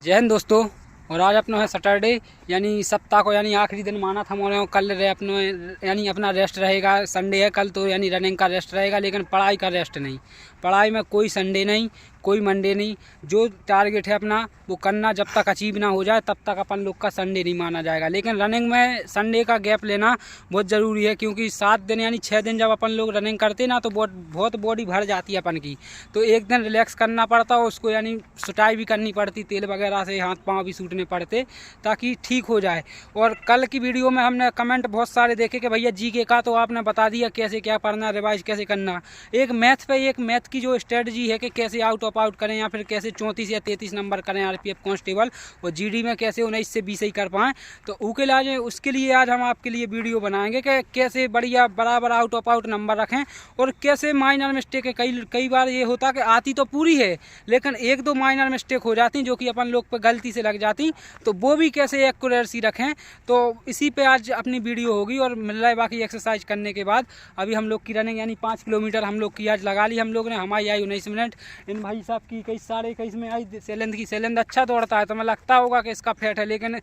जय हिंद दोस्तों। और आज अपना है सैटरडे, यानी सप्ताह को यानी आखिरी दिन माना था मोने। कल रहे अपने यानी अपना रेस्ट रहेगा। संडे है कल, तो यानी रनिंग का रेस्ट रहेगा, लेकिन पढ़ाई का रेस्ट नहीं। पढ़ाई में कोई संडे नहीं, कोई मंडे नहीं। जो टारगेट है अपना वो करना, जब तक अचीव ना हो जाए तब तक अपन लोग का संडे नहीं माना जाएगा। लेकिन रनिंग में संडे का गैप लेना बहुत ज़रूरी है, क्योंकि 7 दिन यानी 6 दिन जब अपन लोग रनिंग करते ना तो बहुत बॉडी भर जाती है अपन की। तो एक दिन रिलैक्स करना पड़ता है उसको, यानी सुटाई भी करनी पड़ती, तेल वगैरह से हाथ पाँव भी सूटने पड़ते ताकि ठीक हो जाए। और कल की वीडियो में हमने कमेंट बहुत सारे देखे कि भैया जीके का तो आपने बता दिया कैसे क्या पढ़ना, रिवाइज कैसे करना। एक मैथ की जो स्ट्रेटजी है कि कैसे आउट ऑफ आउट करें, या फिर कैसे 34 या 33 नंबर करें आरपीएफ कांस्टेबल, और जीडी में कैसे 19 से 20 ही कर पाएँ। तो उसके लिए आज हम आपके लिए वीडियो बनाएंगे कि कैसे बढ़िया बराबर आउट ऑफ आउट नंबर रखें, और कैसे माइनर मिस्टेक है। कई बार ये होता कि आती तो पूरी है, लेकिन 1-2 माइनर मिस्टेक हो जाती जो कि अपन लोग पे गलती से लग जाती, तो वो भी कैसे एक्यूरेसी रखें। तो इसी पे आज अपनी वीडियो होगी। और मिल रहा है बाकी एक्सरसाइज करने के बाद। अभी हम लोग की रनिंग यानी 5 किलोमीटर हम लोग की आज लगा ली हम लोग ने। हमारी आई 19 मिनट। इन भाई साहब की 21 में आई सैलेंद अच्छा दौड़ता है, तो मैं लगता होगा कि इसका फैट है, लेकिन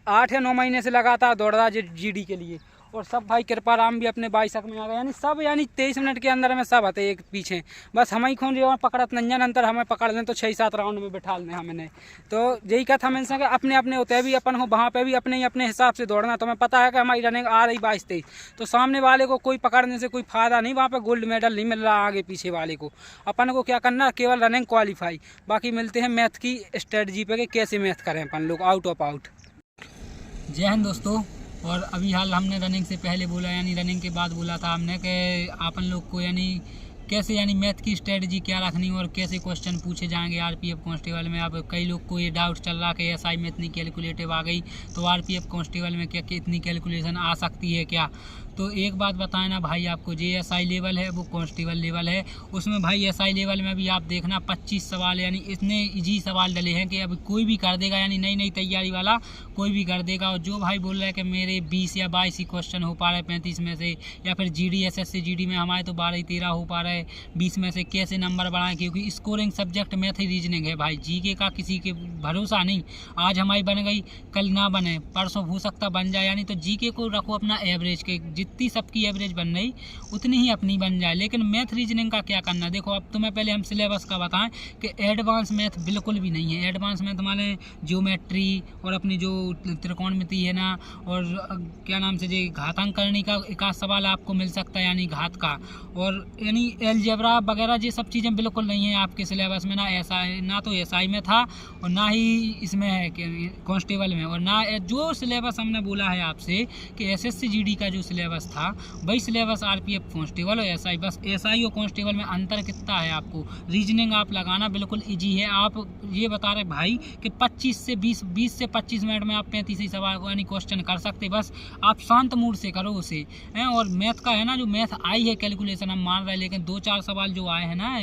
8 या 9 महीने से लगातार दौड़ रहा है जीडी के लिए। और सब भाई कृपाराम भी अपने 22 में आ गए, यानी सब 23 मिनट के अंदर में सब आते एक पीछे। बस हम ही खून जो पकड़त नंजन अंतर हमें पकड़ लें तो 6-7 राउंड में बैठा लें हमने। तो यही कहा था मैंने, अपने अपने होते भी अपन हो वहाँ पे भी अपने ही अपने हिसाब से दौड़ना। तो हमें पता है कि हमारी रनिंग आ रही 22-23, तो सामने वाले को कोई पकड़ने से कोई फायदा नहीं, वहाँ पर गोल्ड मेडल नहीं मिल रहा आगे पीछे वाले को। अपन को क्या करना, केवल रनिंग क्वालिफाई। बाकी मिलते हैं मैथ की स्ट्रेटजी पे कि कैसे मैथ करें अपन लोग आउट ऑफ आउट। जय हिंद दोस्तों। और अभी हाल हमने रनिंग से पहले बोला, यानी रनिंग के बाद बोला था हमने कि अपन लोग को यानी कैसे यानी मैथ की स्ट्रेटजी क्या रखनी और कैसे क्वेश्चन पूछे जाएंगे आरपीएफ कांस्टेबल में। अब कई लोग को ये डाउट चल रहा कि एसआई में इतनी कैलकुलेटिव आ गई, तो आरपीएफ कांस्टेबल में क्या इतनी कैलकुलेशन आ सकती है क्या। तो एक बात बताए ना भाई, आपको जो एसआई लेवल है वो कांस्टेबल लेवल है। उसमें भाई एसआई लेवल में भी आप देखना 25 सवाल, यानी इतने इजी सवाल डले हैं कि अब कोई भी कर देगा, यानी नई तैयारी वाला कोई भी कर देगा। और जो भाई बोल रहा है कि मेरे 20 या 22 ही क्वेश्चन हो पा रहे हैं 35 में से, या फिर जीडी एसएससी जीडी में हमारे तो 12-13 हो पा रहे हैं 20 में से, कैसे नंबर बढ़ाएं। क्योंकि स्कोरिंग सब्जेक्ट मैथ ही रीजनिंग है भाई, जीके का किसी के भरोसा नहीं। आज हमारी बन गई, कल ना बने, परसों हो सकता बन जाए। यानी तो जीके को रखो अपना एवरेज के, जितनी सबकी एवरेज बन रही उतनी ही अपनी बन जाए। लेकिन मैथ रीजनिंग का क्या करना, देखो अब तुम्हें पहले हम सिलेबस का बताएं कि एडवांस मैथ बिल्कुल भी नहीं है। एडवांस मैथ माने ज्योमेट्री और अपनी जो त्रिकोणमिति है ना, और क्या नाम से जो घातांकरणी का एक आध सवाल आपको मिल सकता है, यानी घात का, और यानी एलजेब्रा वगैरह ये सब चीज़ें बिल्कुल नहीं है आपके सिलेबस में। ना तो एसआई में था, और ना ही इसमें है कांस्टेबल में, और ना जो सिलेबस हमने बोला है आपसे कि एसएससी जीडी का जो सिलेबस था वही सिलेबस आरपीएफ कांस्टेबल और एसआई। बस एसआई और कांस्टेबल में अंतर कितना है, आपको रीजनिंग आप लगाना बिल्कुल इजी है। आप ये बता रहे भाई कि 20 से 25 मिनट में आप 35 ही सवाल यानी क्वेश्चन कर सकते, बस आप शांत मूड से करो उसे। और मैथ का है ना, जो मैथ आई है कैलकुलेशन हम मान रहे हैं, लेकिन 2-4 सवाल जो आए हैं ना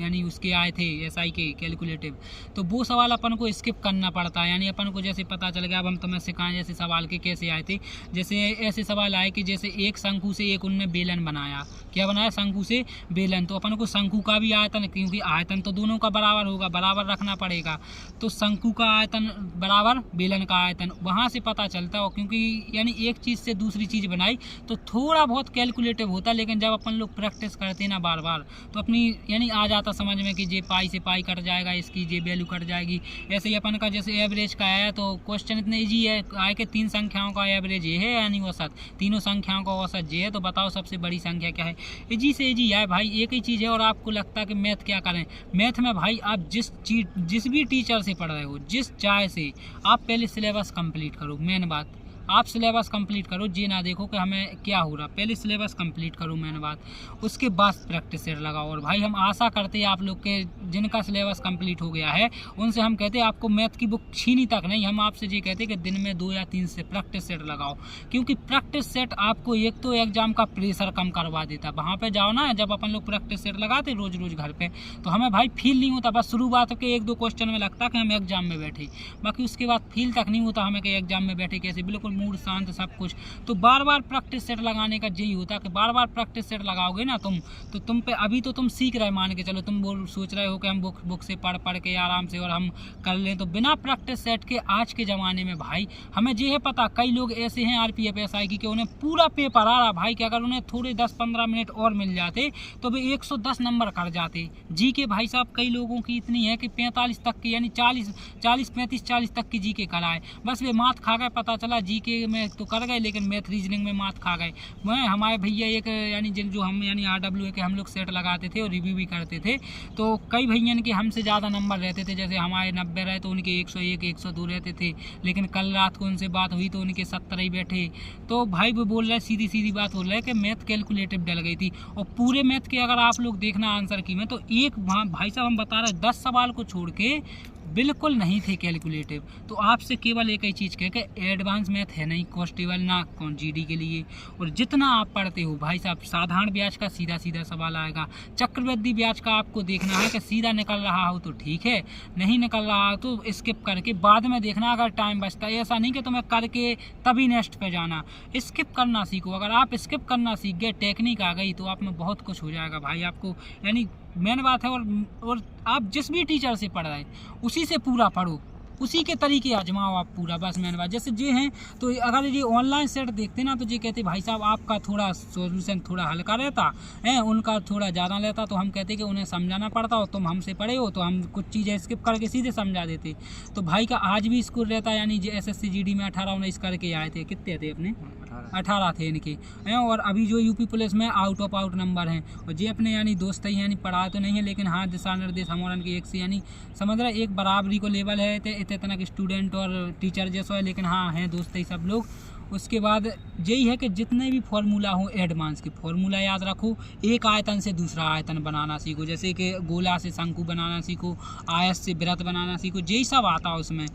यानी उसके आए थे एसआई के कैलकुलेटिव, तो वो सवाल अपन को स्किप करना पड़ता है। यानी अपन को जैसे पता चल गया, अब हम तुम्हें सिखाएं जैसे सवाल के कैसे आए थे। जैसे ऐसे सवाल आए कि जैसे एक शंकु से एक उनने बेलन बनाया, क्या बनाया, शंकु से बेलन। तो अपन को शंकु का भी आयतन, क्योंकि आयतन तो दोनों का बराबर होगा, बराबर रखना पड़ेगा। तो शंकु का आयतन बराबर बेलन का आयतन, वहाँ से पता चलता है। क्योंकि यानी एक चीज़ से दूसरी चीज़ बनाई तो थोड़ा बहुत कैलकुलेटिव होता है, लेकिन जब अपन लोग प्रैक्टिस करते हैं ना बार बार, तो अपनी यानी आ जाता समझ में कि जे पाई से पाई कट जाएगा, इसकी जे वैल्यू कट जाएगी। ऐसे ही अपन का जैसे एवरेज का आया, तो क्वेश्चन इतने ईजी है आए कि 3 संख्याओं का एवरेज ये है, यानी औसत तीनों संख्याओं का औसत ये है, तो बताओ सबसे बड़ी संख्या क्या है। इजी से इजी है भाई, एक ही चीज़ है। और आपको लगता है कि मैथ क्या करें, मैथ में भाई आप जिस भी टीचर से पढ़ रहे हो, जिस चाय से, आप पहले सिलेबस कंप्लीट करो। मेन बात, आप सिलेबस कंप्लीट करो, ये ना देखो कि हमें क्या हो रहा, पहले सिलेबस कंप्लीट करो मेन बात, उसके बाद प्रैक्टिस सेट लगाओ। और भाई हम आशा करते हैं आप लोग के जिनका सिलेबस कंप्लीट हो गया है उनसे हम कहते हैं आपको मैथ की बुक छीनी तक नहीं, हम आपसे ये कहते हैं कि दिन में 2 या 3 से प्रैक्टिस सेट लगाओ। क्योंकि प्रैक्टिस सेट आपको एक तो एग्जाम का प्रेशर कम करवा देता है। वहाँ पर जाओ ना, जब अपन लोग प्रैक्टिस सेट लगाते रोज़ रोज़ घर पर, तो हमें भाई फील नहीं होता, बस शुरुआत के 1-2 क्वेश्चन में लगता कि हम एग्जाम में बैठे, बाकी उसके बाद फील तक नहीं होता हमें कि एग्जाम में बैठे कैसे। बिल्कुल मूड शांत सब कुछ। तो बार बार प्रैक्टिस सेट लगाने का यही होता है कि बार बार प्रैक्टिस सेट लगाओगे ना तुम, तो तुम पे अभी तो तुम सीख रहे मान के चलो, तुम वो सोच रहे हो कि हम बुक से पढ़ के आराम से और हम कर लें, तो बिना प्रैक्टिस सेट के आज के ज़माने में भाई हमें ये है पता, कई लोग ऐसे हैं RPF SI की कि उन्हें पूरा पेपर आ रहा भाई, कि अगर उन्हें थोड़े 10-15 मिनट और मिल जाते तो वे 110 नंबर कर जाते। जी के भाई साहब कई लोगों की इतनी है कि 45 तक की, यानी 40 तक की GK कराए, बस वे माथ खा गए, पता चला GK में तो कर गए लेकिन मैथ रीजनिंग में माथ खा गए। मैं हमारे भैया एक यानी जो हम यानी RWA के हम लोग सेट लगाते थे और रिव्यू भी करते थे, तो कई भैया के हमसे ज़्यादा नंबर रहते थे, जैसे हमारे 90 रहे तो उनके 101 102 रहते थे, लेकिन कल रात को उनसे बात हुई तो उनके 70 ही बैठे। तो भाई वो बोल रहे सीधी बात बोल रहे कि मैथ कैलकुलेटिव डल गई थी, और पूरे मैथ के अगर आप लोग देखना आंसर की में तो एक भाई साहब हम बता रहे 10 सवाल को छोड़ के बिल्कुल नहीं थे कैलकुलेटिव। तो आपसे केवल एक ही चीज़ कह के एडवांस मैथ है नहीं कॉन्स्टेबल ना कौन GD के लिए, और जितना आप पढ़ते हो भाई साहब साधारण ब्याज का सीधा सवाल आएगा, चक्रवृद्धि ब्याज का आपको देखना है कि सीधा निकल रहा हो तो ठीक है, नहीं निकल रहा हो तो स्किप करके बाद में देखना अगर टाइम बचता है, ऐसा नहीं कि तुम्हें करके तभी नेक्स्ट पे जाना, स्किप करना सीखो। अगर आप स्किप करना सीख गए, टेक्निक आ गई तो आप में बहुत कुछ हो जाएगा भाई आपको, यानी मेन बात है। और आप जिस भी टीचर से पढ़ रहे उसी से पूरा पढ़ो, उसी के तरीके आजमाओ आप पूरा, बस मेन बात। जैसे ये हैं तो अगर ये ऑनलाइन सेट देखते ना तो ये कहते भाई साहब आपका थोड़ा सॉल्यूशन थोड़ा हल्का रहता है, उनका थोड़ा ज़्यादा रहता, तो हम कहते कि उन्हें समझाना पड़ता हो, तुम हमसे पढ़े हो तो हम कुछ चीज़ें स्किप करके सीधे समझा देते। तो भाई का आज भी स्कोर रहता, यानी SSC GD में 18-19 करके आए थे, कितने थे अपने 18 थे इनके हैं, और अभी जो UP पुलिस में आउट ऑफ आउट नंबर हैं। और ये अपने यानी दोस्त ही यानी पढ़ा तो नहीं है, लेकिन हाँ दिशा निर्देश हमारा की एक से यानी समझ रहे एक बराबरी को लेवल है, इतना कि स्टूडेंट और टीचर जैसा है, लेकिन हाँ हैं दोस्त ही सब लोग। उसके बाद यही है कि जितने भी फार्मूला हो एडवांस के फार्मूला याद रखो, एक आयतन से दूसरा आयतन बनाना सीखो, जैसे कि गोला से शंकु बनाना सीखो, आयत से वृत्त बनाना सीखो, यही सब आता है उसमें।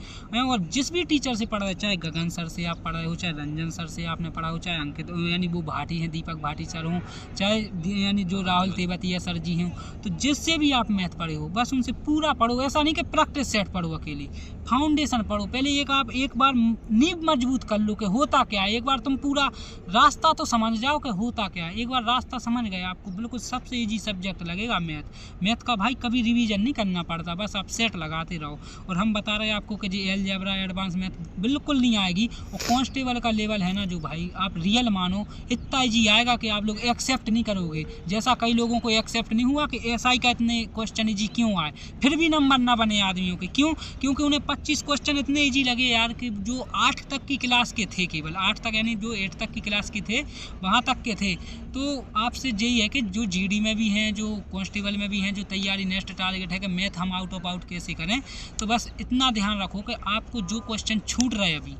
और जिस भी टीचर से पढ़ रहे, चाहे गगन सर से आप पढ़ रहे हो, चाहे रंजन सर से आपने पढ़ा हो, चाहे अंकित यानी वो भाटी हैं दीपक भाटी सर हों, चाहे यानी जो राहुल तेवतिया सर जी हों, तो जिससे भी आप मैथ पढ़े हो बस उनसे पूरा पढ़ो। ऐसा नहीं कि प्रैक्टिस सेट पढ़ो अकेली, फाउंडेशन पढ़ो पहले। आप एक बार नींव मजबूत कर लो कि होता क्या है, एक बार तुम पूरा रास्ता तो समझ जाओ कि होता क्या है। एक बार रास्ता समझ गए आपको बिल्कुल सबसे इजी सब्जेक्ट लगेगा मैथ का भाई, कभी रिवीजन नहीं करना पड़ता, बस आप सेट लगाते रहो। और हम बता रहे हैं आपको कि जी अलजेब्रा एडवांस मैथ बिल्कुल नहीं आएगी, और कांस्टेबल का लेवल है ना जो भाई आप रियल मानो इतना ईजी आएगा कि आप लोग एक्सेप्ट नहीं करोगे। जैसा कई लोगों को एक्सेप्ट नहीं हुआ कि SI का इतने क्वेश्चन ईजी क्यों आए, फिर भी नंबर ना बने आदमियों के, क्यों? क्योंकि उन्हें 25 क्वेश्चन इतने ईजी लगे यार कि जो 8 तक की क्लास के थे, केवल 8 तक यानी जो 8 तक की क्लास के थे वहाँ तक के थे। तो आपसे यही है कि जो GD में भी हैं, जो कांस्टेबल में भी हैं, जो तैयारी नेक्स्ट टारगेट है कि मैथ हम आउट ऑफ आउट कैसे करें, तो बस इतना ध्यान रखो कि आपको जो क्वेश्चन छूट रहे अभी,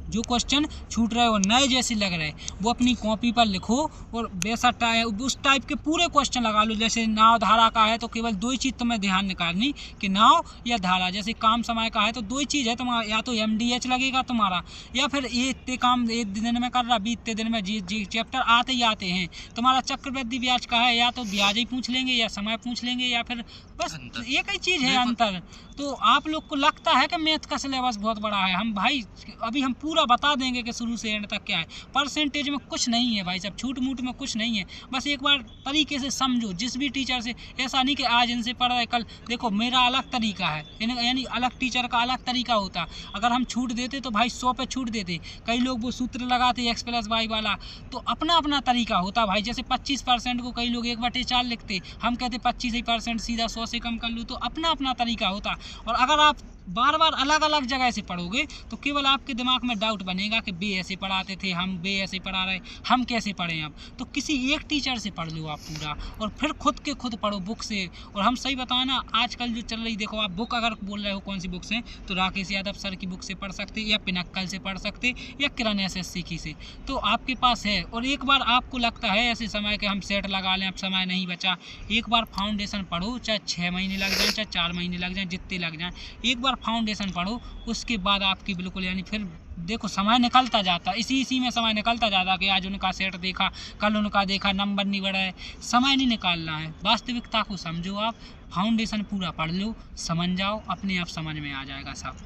जो क्वेश्चन छूट रहे और नए जैसे लग रहे वो अपनी कॉपी पर लिखो, और वैसा उस टाइप के पूरे क्वेश्चन लगा लो। जैसे नाव धारा का है तो केवल 2 ही चीज़ तुम्हें ध्यान निकालनी कि नाव या धारा। जैसे काम समय का है तो 2 ही चीज़ है तुम्हारा, या तो MDH लगेगा तुम्हारा, या फिर ये इतने काम एक दिन में कर रहा, 20 दिन में जी चैप्टर आते ही आते हैं। तुम्हारा चक्रवृद्धि ब्याज का है, या तो ब्याज ही पूछ लेंगे या समय पूछ लेंगे, या फिर बस एक ही चीज़ है अंतर। तो आप लोग को लगता है कि मैथ का सिलेबस बहुत बड़ा है, हम भाई अभी हम पूरा बता देंगे कि शुरू से एंड तक क्या है। परसेंटेज में कुछ नहीं है भाई साहब, छूट मूट में कुछ नहीं है, बस एक बार तरीके से समझो जिस भी टीचर से। ऐसा नहीं कि आज इनसे पढ़ रहे कल देखो मेरा अलग तरीका है, यानी अलग टीचर का अलग तरीका होता। अगर हम छूट देते तो भाई 100 पे छूट देते, कई लोग वो सूत्र लगाते X+Y वाला, तो अपना अपना तरीका होता भाई। जैसे 25% को कई लोग 1/4 लिखते, हम कहते 25% सीधा 100 से कम कर लो, तो अपना अपना तरीका होता। और अगर आप बार बार अलग अलग जगह से पढ़ोगे तो केवल आपके दिमाग में डाउट बनेगा कि बे ऐसे पढ़ाते थे, हम बे ऐसे पढ़ा रहे, हम कैसे पढ़ें अब। तो किसी एक टीचर से पढ़ लो आप पूरा, और फिर खुद के खुद पढ़ो बुक से। और हम सही बताएं ना, आजकल जो चल रही, देखो आप बुक अगर बोल रहे हो कौन सी बुक्स हैं, तो राकेश यादव सर की बुक से पढ़ सकते, या पिनक्कल से पढ़ सकते, या किरण SSC की से, तो आपके पास है। और एक बार आपको लगता है ऐसे समय के हम सेट लगा लें, अब समय नहीं बचा, एक बार फाउंडेशन पढ़ो, चाहे 6 महीने लग जाए, चाहे 4 महीने लग जाए, जितने लग जाए, एक बार फाउंडेशन पढ़ो, उसके बाद आपकी बिल्कुल यानी फिर देखो समय निकलता जाता, इसी में समय निकलता जाता कि आज उनका सेट देखा, कल उनका देखा, नंबर नहीं बढ़ा है, समय नहीं निकालना है। वास्तविकता को समझो, आप फाउंडेशन पूरा पढ़ लो, समझ जाओ, अपने आप समझ में आ जाएगा सब।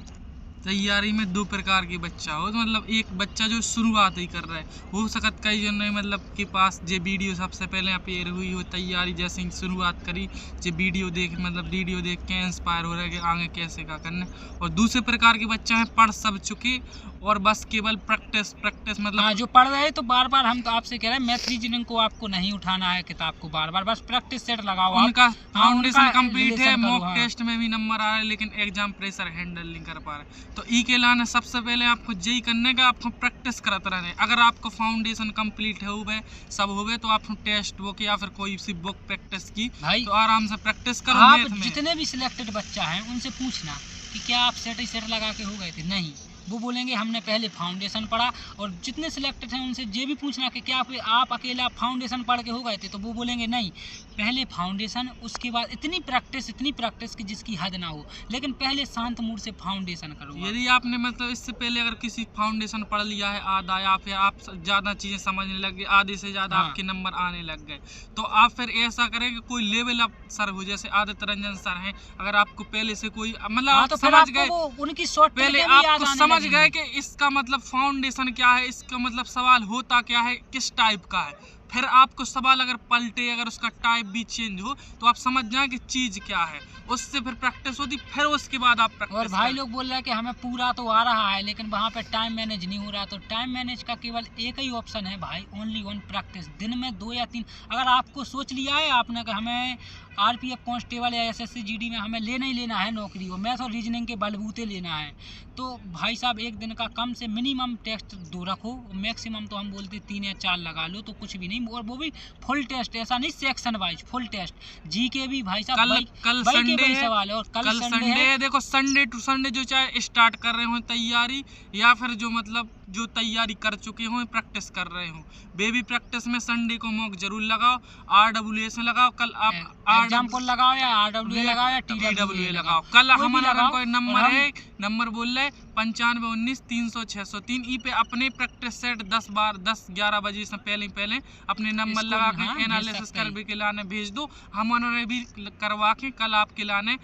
तैयारी में दो प्रकार के बच्चा हो, तो मतलब एक बच्चा जो शुरुआत ही कर रहा है, हो सकत कई जन मतलब के पास जे वीडियो सबसे पहले अपेयर हुई हो तैयारी जैसे ही शुरुआत करी, जे वीडियो देख के इंस्पायर हो रहा है कि आगे कैसे क्या करना। और दूसरे प्रकार के बच्चे हैं पढ़ सब चुके और बस केवल प्रैक्टिस मतलब हाँ, जो पढ़ रहे हैं तो बार बार हम तो आपसे कह रहे हैं मैथ रीजनिंग को आपको नहीं उठाना है किताब को बार बार, बस प्रैक्टिस सेट लगाओ आप। उनका फाउंडेशन उनका कंप्लीट है, रिलेशन करो, मॉक हाँ। टेस्ट में भी नंबर आ रहा है लेकिन एग्जाम प्रेशर हैंडल नहीं कर पा रहे। तो ई के लाने सबसे पहले आपको यही करने का, आपको प्रैक्टिस करते रहने। अगर आपको फाउंडेशन कंप्लीट है हुए सब हो गए तो आप टेक्स्ट बुक या फिर कोई सी बुक प्रैक्टिस की भाई तो आराम से प्रैक्टिस करो। आप मैथ में जितने भी सिलेक्टेड बच्चा हैं उनसे पूछना कि क्या आप सेट ही सेट लगा के हो गए थे, नहीं, वो बोलेंगे हमने पहले फाउंडेशन पढ़ा। और जितने सिलेक्टेड हैं उनसे ये भी पूछना कि क्या आप अकेला फाउंडेशन पढ़ के हो गए थे, तो वो बोलेंगे नहीं, पहले फाउंडेशन उसके बाद इतनी प्रैक्टिस कि जिसकी हद ना हो, लेकिन पहले शांत मूड से फाउंडेशन करो। यदि आपने मतलब इससे पहले अगर किसी फाउंडेशन पढ़ लिया है आधा, या फिर आप ज़्यादा चीज़ें समझने लग गए, आधे से ज़्यादा हाँ। आपके नंबर आने लग गए, तो आप फिर ऐसा करें कि कोई लेवल अप सर हो, जैसे आदित्य रंजन सर हैं, अगर आपको पहले से कोई मतलब हाँ, आप तो फिर समझ आपको गए, वो उनकी शॉर्ट पहले आपको समझ गए कि इसका मतलब फाउंडेशन क्या है, इसका मतलब सवाल होता क्या है, किस टाइप का है, फिर आपको सवाल अगर पलटे, अगर उसका टाइप भी चेंज हो तो आप समझ जाए कि चीज़ क्या है, उससे फिर प्रैक्टिस होती, फिर उसके बाद आप प्रैक्टिस। और भाई लोग बोल रहे हैं कि हमें पूरा तो आ रहा है लेकिन वहाँ पे टाइम मैनेज नहीं हो रहा, तो टाइम मैनेज का केवल एक ही ऑप्शन है भाई, ओनली वन प्रैक्टिस। दिन में 2 या 3 अगर आपको सोच लिया है आपने कि हमें आरपीएफ कांस्टेबल या एसएससी जीडी में हमें लेना ही लेना है नौकरी, वो मैथ और रीजनिंग के बलबूते लेना है, तो भाई साहब एक दिन का कम से मिनिमम टेस्ट 2 रखो, मैक्सिमम तो हम बोलते 3 या 4 लगा लो तो कुछ भी नहीं, और वो भी फुल टेस्ट, ऐसा नहीं section wise, full test. GK भी भाई साहब कल भाई संडे के है, सवाल है, और कल संडे है। देखो संडे टू संडे जो चाहे स्टार्ट कर रहे हो तैयारी, या फिर जो मतलब जो तैयारी कर चुके हो प्रैक्टिस कर रहे हो, बेबी प्रैक्टिस में संडे को मॉक जरूर लगाओ, RWA से लगाओ। कल आप एग्जाम्पल लगाओ या RWA लगाओ या TWA लगाओ। कल हमारा कोई नंबर है, नंबर बोल रहे 9519 300 603 ई पे अपने प्रैक्टिस सेट 10-11 बजे से पहले अपने नंबर लगा के एनालिसिस कर के लाने भेज दो, हम उन्होंने भी करवा के कल आपके लाने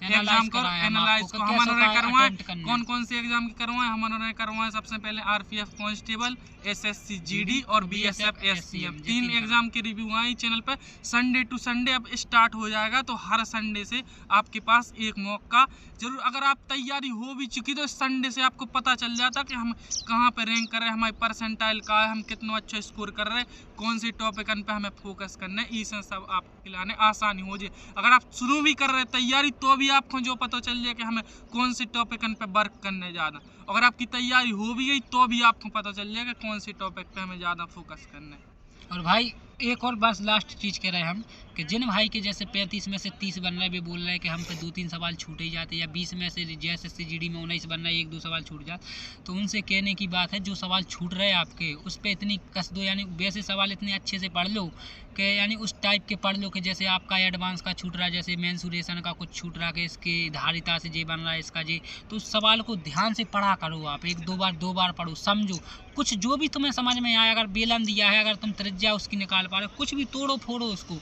एग्जाम को एनालाइज को हम उन्होंने करवाए। कौन कौन से एग्जाम करवाए हम उन्होंने करवाए, सबसे पहले RPF कांस्टेबल, SSC GD और BSF SCM 3 एग्जाम की रिव्यू आई चैनल पर। संडे टू संडे अब स्टार्ट हो जाएगा, तो हर संडे से आपके पास एक मौका जरूर। अगर आप तैयारी हो भी चुकी तो संडे से आपको पता चल जाता कि हम कहाँ पे रैंक कर रहे हैं, हमारी परसेंटाइल का है, हम कितना अच्छा स्कोर कर रहे हैं, कौन से टॉपिक पे हमें फोकस करना है, इससे सब आपको खिलाने आसानी हो जाए। अगर आप शुरू भी कर रहे हैं तैयारी तो भी आपको जो पता चल जाए कि हमें कौन से टॉपिक पे वर्क करने ज़्यादा। अगर आपकी तैयारी हो भी गई तो भी आपको पता चल जाएगा कौन से टॉपिक पे हमें ज़्यादा फोकस करना है। और भाई एक और बस लास्ट चीज़ कह रहे हैं हम कि जिन भाई के जैसे 35 में से 30 बन रहे, भी बोल रहे हैं कि हम पे 2-3 सवाल छूट ही जाते, या 20 में से SSC GD में 19 बन रहा है 1-2 सवाल छूट जाते, तो उनसे कहने की बात है जो सवाल छूट रहे हैं आपके उस पर इतनी कस दो, यानी वैसे सवाल इतने अच्छे से पढ़ लो कि यानी उस टाइप के पढ़ लो कि जैसे आपका एडवांस का छूट रहा है, जैसे मेंसुरेशन का कुछ छूट रहा है कि इसके धारिता से जे बन रहा है इसका जे, तो उस सवाल को ध्यान से पढ़ा करो आप, 1-2 बार पढ़ो, समझो कुछ जो भी तुम्हें समझ में आया। अगर बेलन दिया है, अगर तुम त्रिज्या उसकी निकाल पा रहे हो, कुछ भी तोड़ो फोड़ो उसको,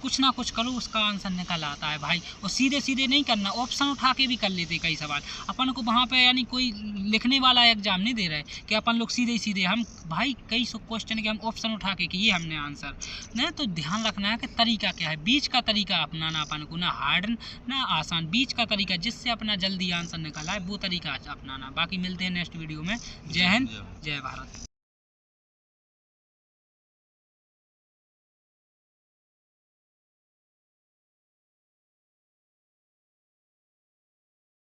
कुछ ना कुछ करो, उसका आंसर निकल आता है भाई। और सीधे सीधे नहीं करना, ऑप्शन उठा के भी कर लेते कई सवाल अपन को वहाँ पे, यानी कोई लिखने वाला एग्जाम नहीं दे रहे कि अपन लोग सीधे सीधे हम भाई कई क्वेश्चन के हम ऑप्शन उठा के ये हमने आंसर नहीं। तो ध्यान रखना है कि तरीका क्या है, बीच का तरीका अपनाना अपन को, ना हार्ड ना आसान, बीच का तरीका जिससे अपना जल्दी आंसर निकल आए वो तरीका अपनाना। बाकी मिलते हैं नेक्स्ट वीडियो में। जय हिंद, जय भारत।